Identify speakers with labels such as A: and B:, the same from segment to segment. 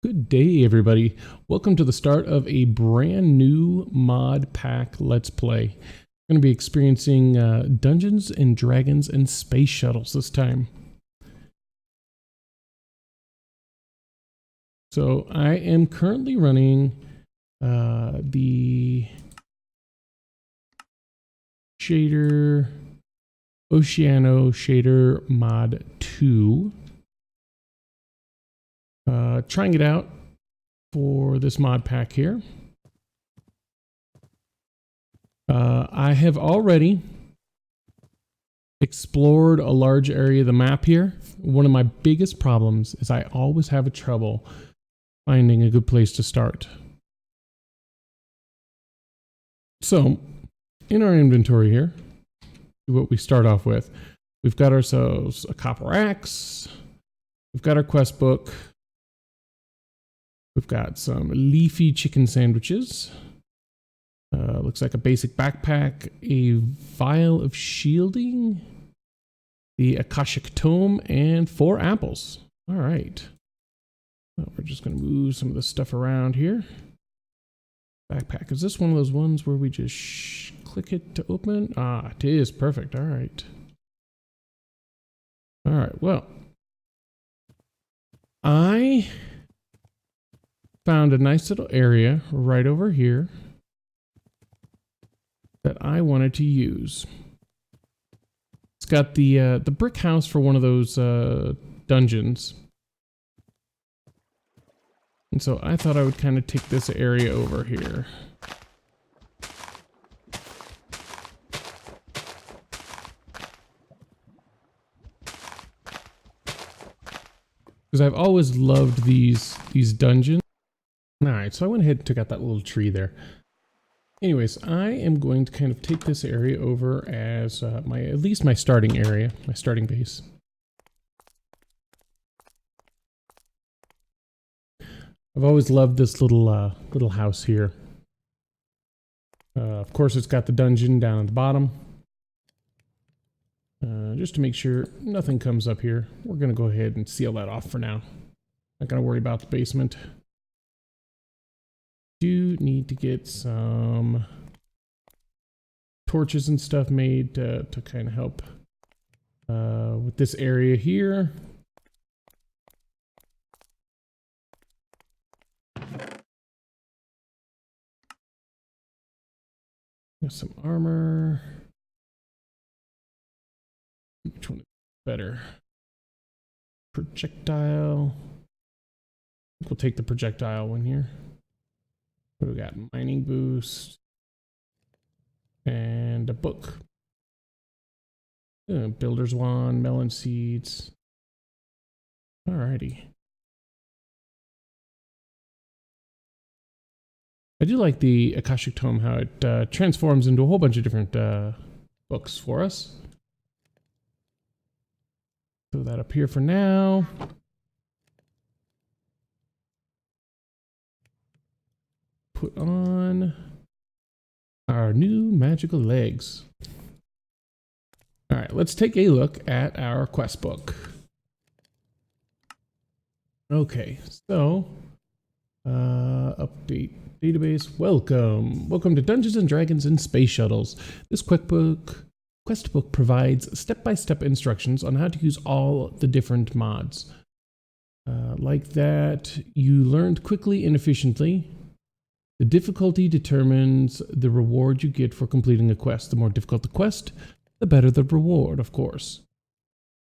A: Good day, everybody. Welcome to the start of a brand new mod pack Let's Play. I'm going to be experiencing Dungeons and Dragons and Space Shuttles this time. So I am currently running the shader Oceano Shader Mod 2. Trying it out for this mod pack here. I have already explored a large area of the map here. One of my biggest problems is I always have trouble finding a good place to start. So, in our inventory here, what we start off with, we've got ourselves a copper axe, we've got our quest book, we've got some leafy chicken sandwiches. Looks like a basic backpack, a vial of shielding, the Akashic Tome, and 4 apples. All right. Well, we're just going to move some of this stuff around here. Backpack. Is this one of those ones where we just click it to open? Ah, it is. Perfect. All right. All right. Well, I found a nice little area right over here that I wanted to use. It's got the brick house for one of those dungeons. And so I thought I would kind of take this area over here. Because I've always loved these dungeons. Alright, so I went ahead and took out that little tree there. Anyways, I am going to kind of take this area over as at least my starting area, my starting base. I've always loved this little house here. Of course, it's got the dungeon down at the bottom. Just to make sure nothing comes up here, we're going to go ahead and seal that off for now. Not going to worry about the basement. Do need to get some torches and stuff made to kind of help with this area here. Got some armor. Which one is better? Projectile. We'll take the projectile one here. What do we got? Mining boost. And a book. Builder's wand, melon seeds. Alrighty. I do like the Akashic Tome, how it transforms into a whole bunch of different books for us. Throw that up here for now. Put on our new magical legs. All right, let's take a look at our quest book. Okay, so update database. Welcome to Dungeons and Dragons and Space Shuttles. This quest book provides step-by-step instructions on how to use all the different mods. Like that, you learned quickly and efficiently. The difficulty determines the reward you get for completing a quest. The more difficult the quest, the better the reward, of course.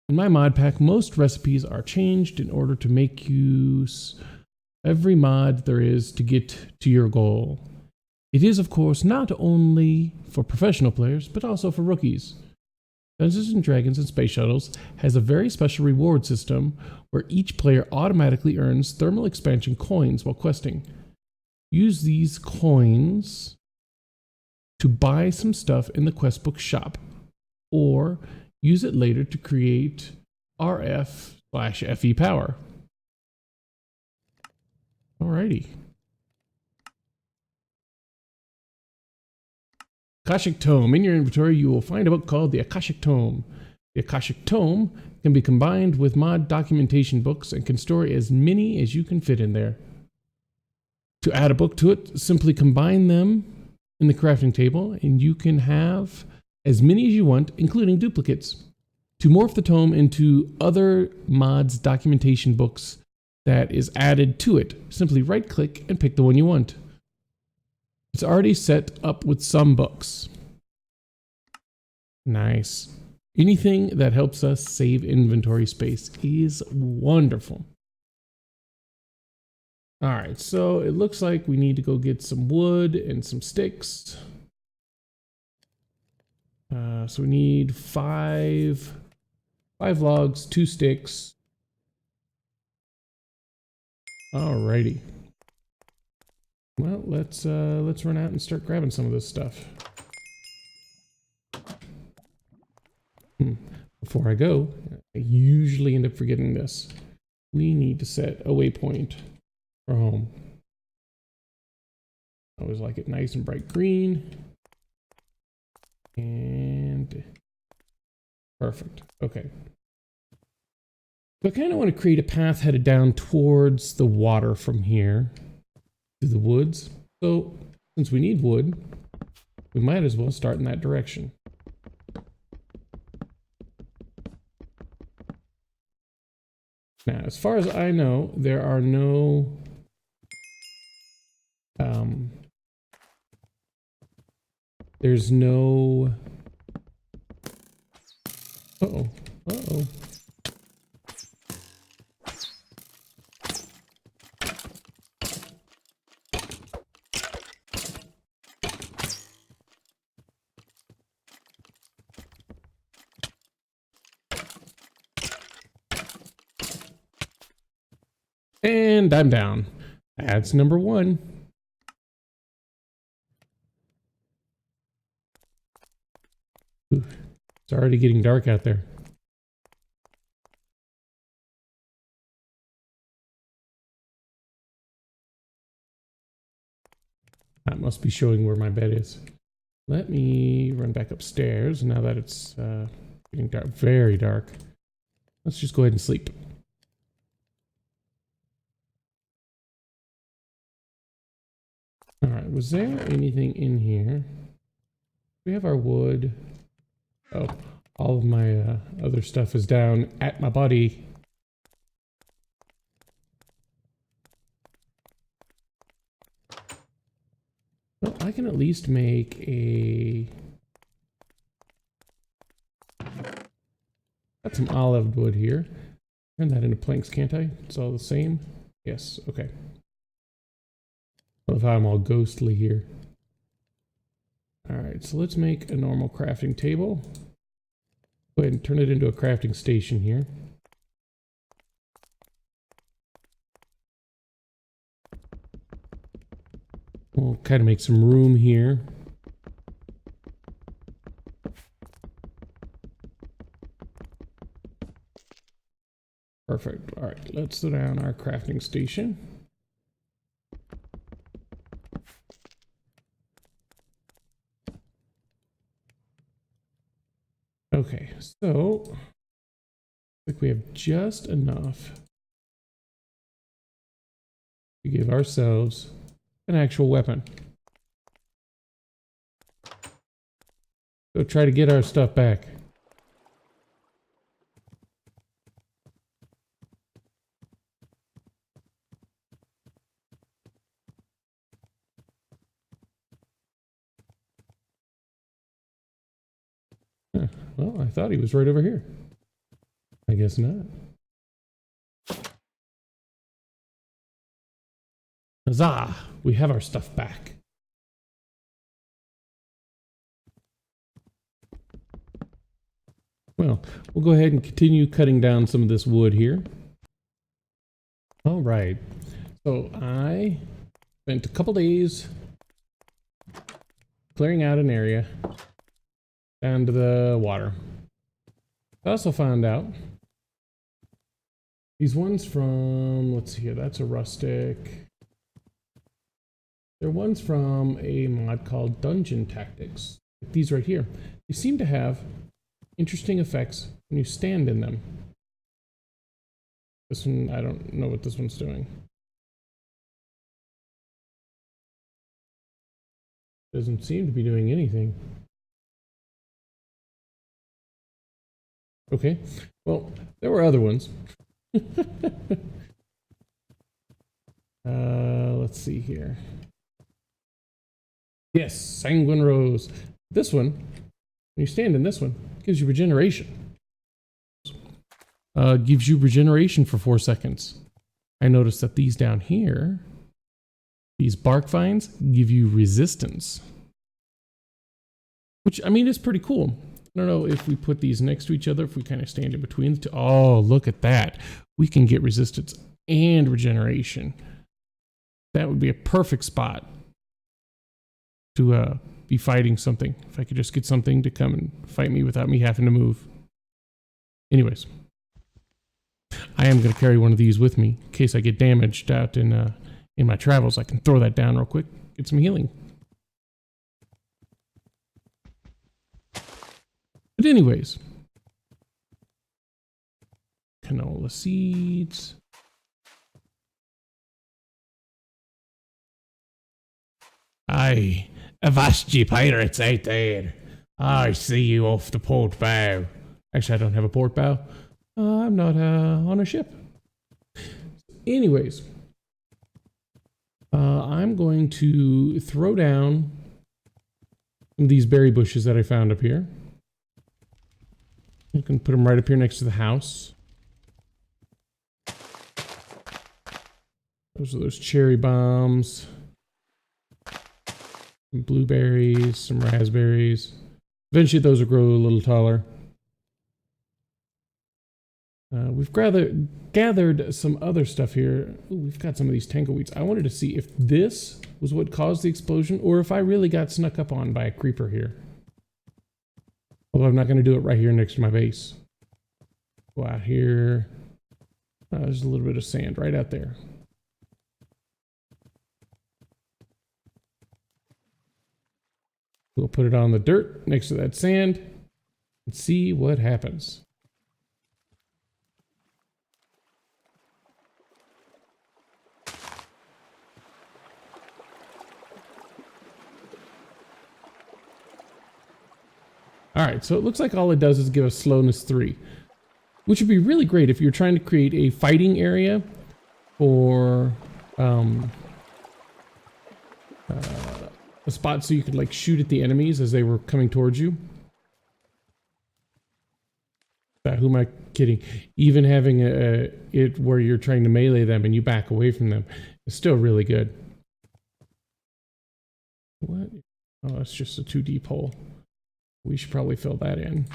A: In my mod pack, most recipes are changed in order to make use every mod there is to get to your goal. It is, of course, not only for professional players, but also for rookies. Dungeons and Dragons and Space Shuttles has a very special reward system where each player automatically earns thermal expansion coins while questing. Use these coins to buy some stuff in the questbook shop, or use it later to create RF/FE power. Alrighty. Akashic Tome. In your inventory, you will find a book called the Akashic Tome. The Akashic Tome can be combined with mod documentation books and can store as many as you can fit in there. To add a book to it, simply combine them in the crafting table and you can have as many as you want, including duplicates. To morph the tome into other mods documentation books that is added to it, simply right click and pick the one you want. It's already set up with some books. Nice. Anything that helps us save inventory space is wonderful. All right, so it looks like we need to go get some wood and some sticks. So we need five logs, 2 sticks. Alrighty. Well, let's run out and start grabbing some of this stuff. Before I go, I usually end up forgetting this. We need to set a waypoint for home. I always like it nice and bright green. And perfect. Okay. So I kind of want to create a path headed down towards the water from here to the woods. So since we need wood, we might as well start in that direction. Now, as far as I know, there are no there's no uh-oh. And I'm down. That's number 1. Ooh, it's already getting dark out there. That must be showing where my bed is. Let me run back upstairs now that it's getting dark, very dark. Let's just go ahead and sleep. All right, was there anything in here? We have our wood. Oh, all of my other stuff is down at my body. Well, I can at least make a... Got some olive wood here. Turn that into planks, can't I? It's all the same? Yes, okay. I love how I'm all ghostly here. Alright, so let's make a normal crafting table. Go ahead and turn it into a crafting station here. We'll kind of make some room here. Perfect. All right, let's throw down our crafting station. Okay, so I think we have just enough to give ourselves an actual weapon. Go try to get our stuff back. Huh, well, I thought he was right over here. I guess not. Huzzah! We have our stuff back. Well, we'll go ahead and continue cutting down some of this wood here. All right. So I spent a couple days clearing out an area down to the water. I also found out these ones from, let's see here, that's a rustic. They're ones from a mod called Dungeon Tactics. These right here. They seem to have interesting effects when you stand in them. This one, I don't know what this one's doing. Doesn't seem to be doing anything. Okay, well, there were other ones. Let's see here. Yes, Sanguine Rose. This one, when you stand in this one, gives you regeneration. Gives you regeneration for 4 seconds. I noticed that these down here, these bark vines, give you resistance. Which, I mean, is pretty cool. I don't know if we put these next to each other, if we kind of stand in between the two. Oh, look at that. We can get resistance and regeneration. That would be a perfect spot to be fighting something. If I could just get something to come and fight me without me having to move. Anyways, I am going to carry one of these with me in case I get damaged out in my travels. I can throw that down real quick, get some healing. But anyways, canola seeds. Aye, avast ye pirates out there. I see you off the port bow. Actually, I don't have a port bow. I'm not on a ship. Anyways, I'm going to throw down some of these berry bushes that I found up here. You can put them right up here next to the house. Those are those cherry bombs. Some blueberries, some raspberries. Eventually those will grow a little taller. We've gathered some other stuff here. Ooh, we've got some of these tangleweeds. I wanted to see if this was what caused the explosion or if I really got snuck up on by a creeper here. Although I'm not going to do it right here next to my base. Go out here. There's a little bit of sand right out there. We'll put it on the dirt next to that sand and see what happens. Alright, so it looks like all it does is give us slowness 3. Which would be really great if you're trying to create a fighting area for a spot so you could like shoot at the enemies as they were coming towards you. Who am I kidding? Even having it where you're trying to melee them and you back away from them is still really good. What? Oh, that's just a 2 deep hole. We should probably fill that in.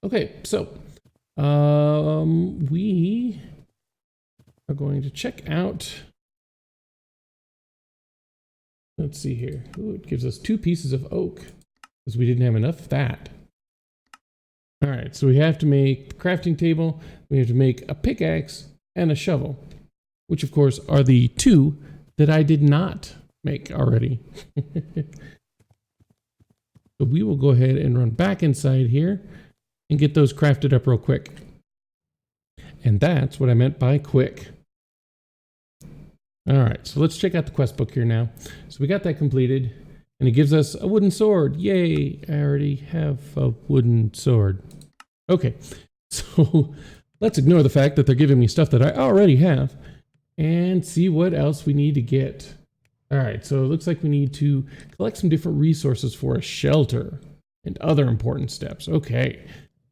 A: Okay, so we are going to check out. Let's see here. Ooh, it gives us 2 pieces of oak because we didn't have enough of that. All right, so we have to make the crafting table. We have to make a pickaxe and a shovel, which of course are the 2 that I did not make already. So we will go ahead and run back inside here and get those crafted up real quick. And that's what I meant by quick. All right, so let's check out the quest book here now. So we got that completed and it gives us a wooden sword. Yay, I already have a wooden sword. Okay, so let's ignore the fact that they're giving me stuff that I already have and see what else we need to get. All right, so it looks like we need to collect some different resources for a shelter and other important steps. Okay,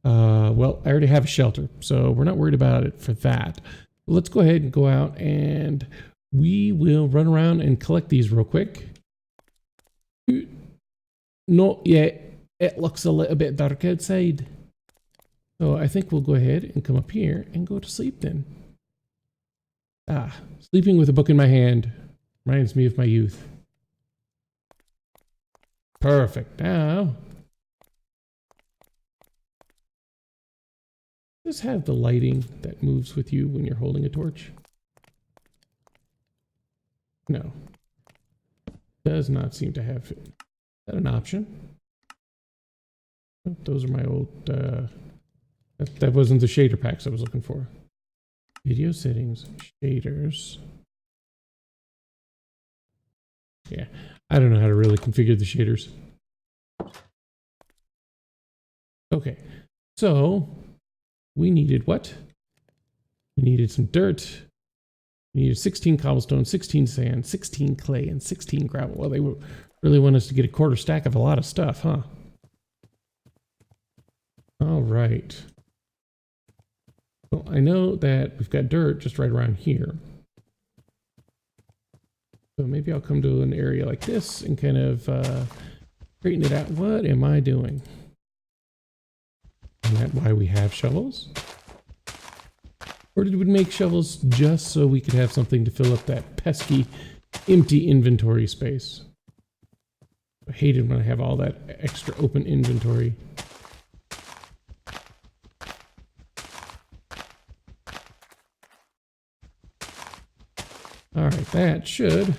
A: well, I already have a shelter, so we're not worried about it for that. Let's go ahead and go out and we will run around and collect these real quick. Not yet. It looks a little bit dark outside. So I think we'll go ahead and come up here and go to sleep then. Ah, sleeping with a book in my hand reminds me of my youth. Perfect. Now, does this have the lighting that moves with you when you're holding a torch? No. Does not seem to have it. Is that an option? Oh, those are my old, that wasn't the shader packs I was looking for. Video settings, shaders. Yeah, I don't know how to really configure the shaders. Okay, so we needed what? We needed some dirt. We needed 16 cobblestone, 16 sand, 16 clay, and 16 gravel. Well, they really want us to get a quarter stack of a lot of stuff, huh? All right. Well, I know that we've got dirt just right around here. So maybe I'll come to an area like this and kind of straighten it out. What am I doing? Isn't that why we have shovels? Or did we make shovels just so we could have something to fill up that pesky empty inventory space? I hate it when I have all that extra open inventory. All right, that should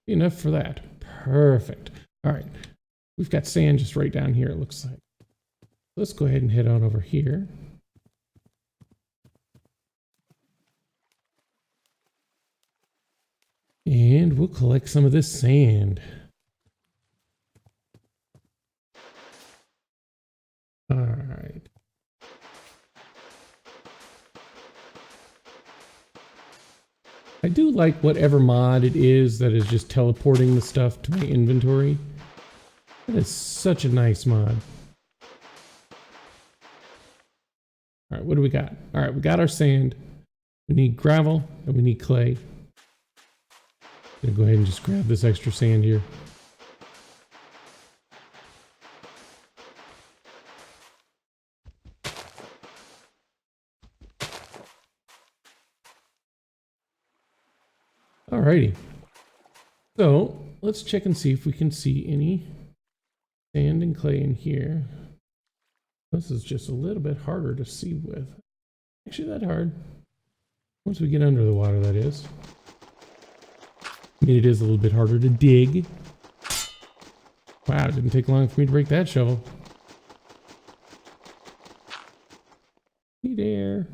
A: be enough for that. Perfect. All right, we've got sand just right down here, it looks like. Let's go ahead and head on over here. And we'll collect some of this sand. All right. I do like whatever mod it is that is just teleporting the stuff to my inventory. That is such a nice mod. All right, what do we got? All right, we got our sand. We need gravel and we need clay. I'm gonna go ahead and just grab this extra sand here. Alrighty. So let's check and see if we can see any sand and clay in here. This is just a little bit harder to see with. Actually, that hard. Once we get under the water, that is. I mean, it is a little bit harder to dig. Wow, it didn't take long for me to break that shovel. Hey there.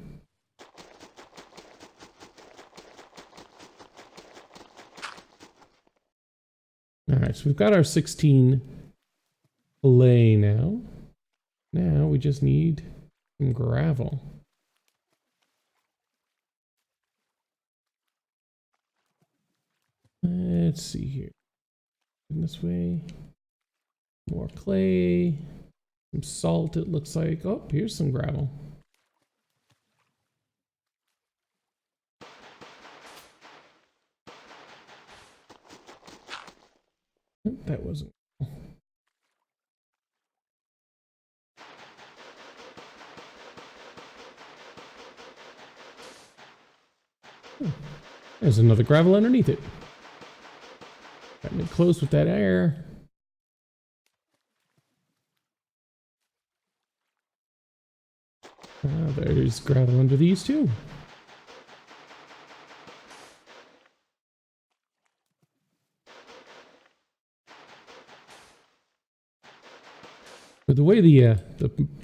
A: All right, so we've got our 16 clay now. Now we just need some gravel. Let's see here. This way. More clay. Some salt, it looks like. Oh, here's some gravel. That wasn't. There's another gravel underneath it. Got me close with that air. There's gravel under these too. But the way the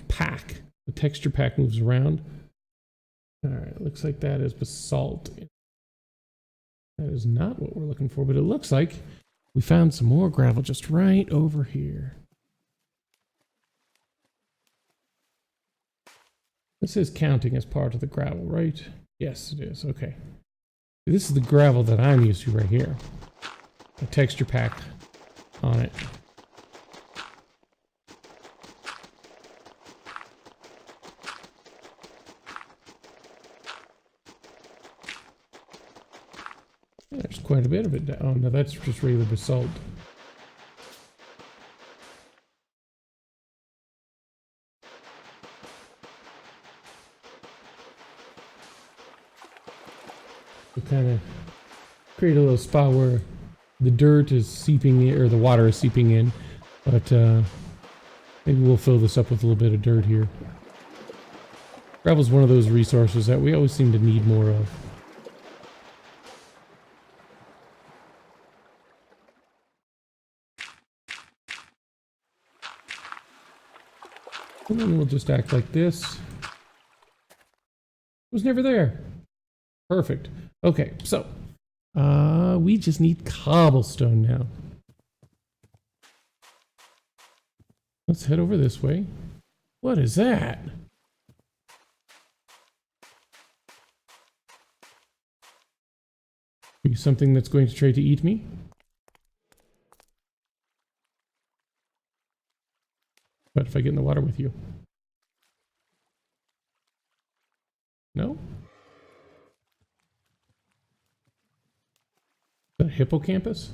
A: pack, the texture pack moves around. All right, looks like that is basalt. That is not what we're looking for, but it looks like we found some more gravel just right over here. This is counting as part of the gravel, right? Yes, it is. Okay. This is the gravel that I'm used to right here. The texture pack on it. There's quite a bit of it. Oh, no, that's just regular basalt. We kind of create a little spot where the dirt is seeping in, or the water is seeping in, but maybe we'll fill this up with a little bit of dirt here. Gravel is one of those resources that we always seem to need more of. And then we'll just act like this. It was never there. Perfect. Okay, so we just need cobblestone now. Let's head over this way. What is that? Are you something that's going to try to eat me? What if I get in the water with you? No? Is that a hippocampus?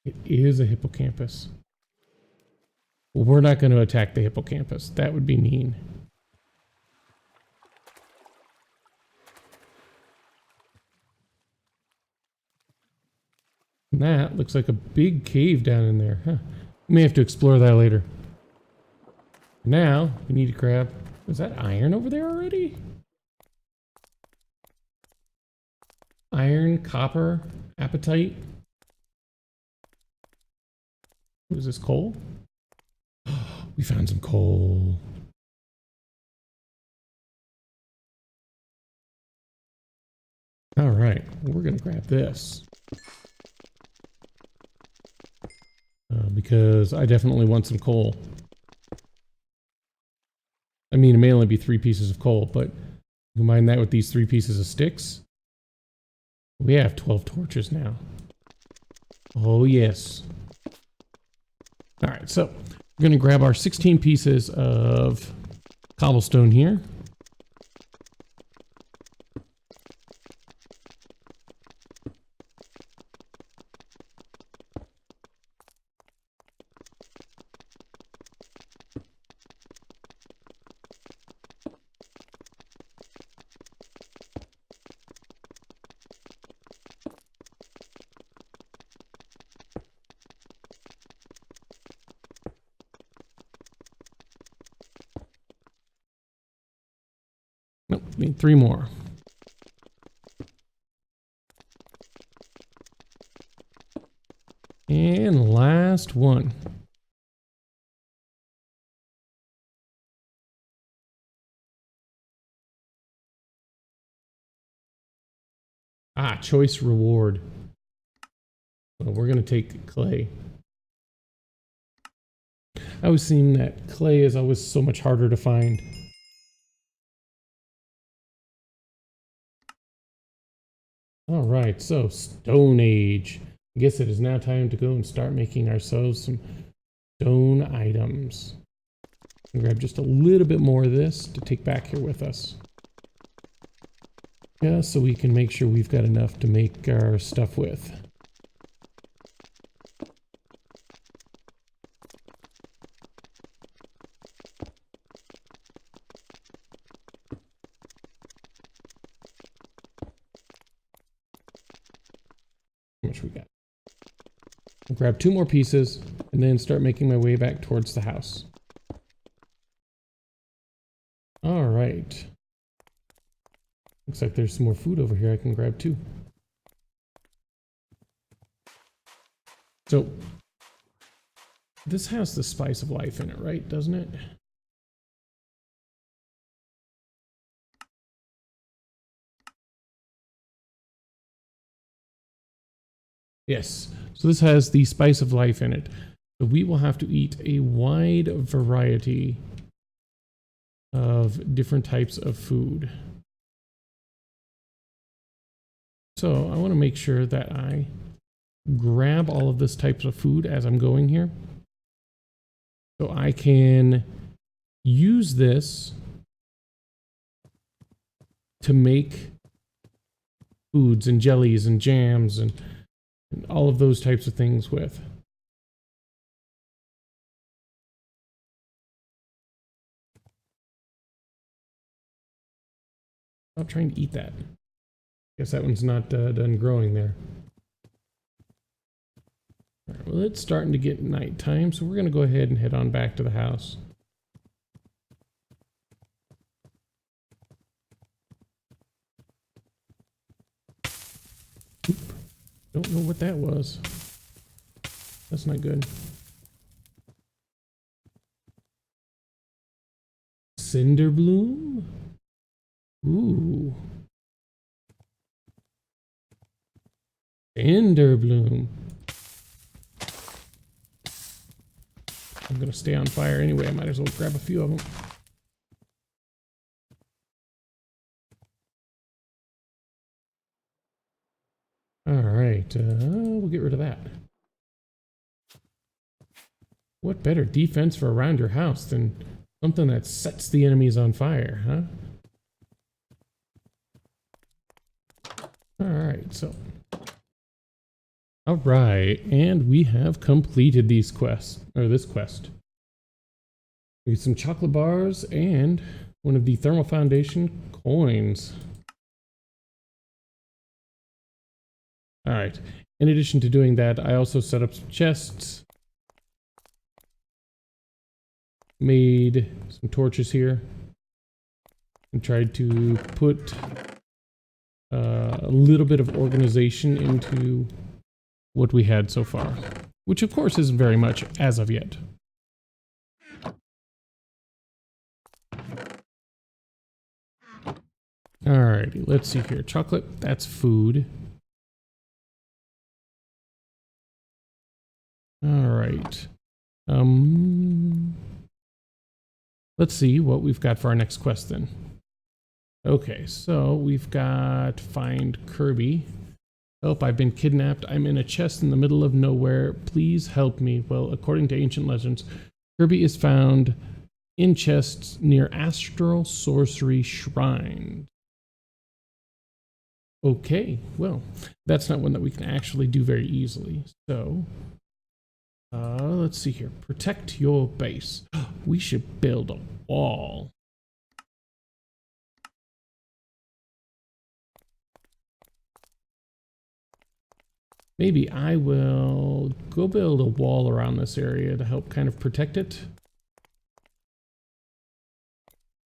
A: It is a hippocampus. Well, we're not going to attack the hippocampus. That would be mean. And that looks like a big cave down in there. Huh. We may have to explore that later. Now, we need to grab... Is that iron over there already? Iron, copper, apatite. What is this, coal? We found some coal. All right, we're gonna grab this. Because I definitely want some coal. I mean, it may only be 3 pieces of coal, but combine that with these 3 pieces of sticks. We have 12 torches now. Oh, yes. All right, so we're going to grab our 16 pieces of cobblestone here. Nope, need 3 more. And last one. Ah, choice reward. Well, we're going to take clay. I always seem that clay is always so much harder to find. All right, so Stone Age. I guess it is now time to go and start making ourselves some stone items. And grab just a little bit more of this to take back here with us. Yeah, so we can make sure we've got enough to make our stuff with. How much we got? I'll grab 2 more pieces and then start making my way back towards the house. All right. Looks like there's some more food over here I can grab too. So this has the spice of life in it, right? Doesn't it? Yes. So this has the spice of life in it. So we will have to eat a wide variety of different types of food. So I want to make sure that I grab all of this types of food as I'm going here. So I can use this to make foods and jellies and jams and all of those types of things with. Stop trying to eat that. Guess that one's not done growing there. All right, well, it's starting to get nighttime, so we're going to go ahead and head on back to the house. Oop. Don't know what that was. That's not good. cinder bloom? Ooh. Cinder bloom. I'm gonna stay on fire anyway. I might as well grab a few of them. Alright, we'll get rid of that. What better defense for around your house than something that sets the enemies on fire, huh? Alright, so. Alright, and we have completed these quests, or this quest. We get some chocolate bars and one of the Thermal Foundation coins. Alright, in addition to doing that, I also set up some chests. Made some torches here. And tried to put a little bit of organization into what we had so far. Which of course isn't very much as of yet. Alrighty, let's see here. Chocolate, that's food. Alright. Let's see what we've got for our next quest then. Okay, so we've got find Kirby. Help, I've been kidnapped. I'm in a chest in the middle of nowhere. Please help me. Well, according to ancient legends, Kirby is found in chests near Astral Sorcery Shrine. Okay, well, that's not one that we can actually do very easily. So, let's see here. Protect your base. We should build a wall. Maybe I will go build a wall around this area to help kind of protect it.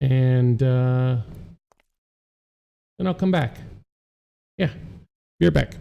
A: And then I'll come back. Yeah, be right back.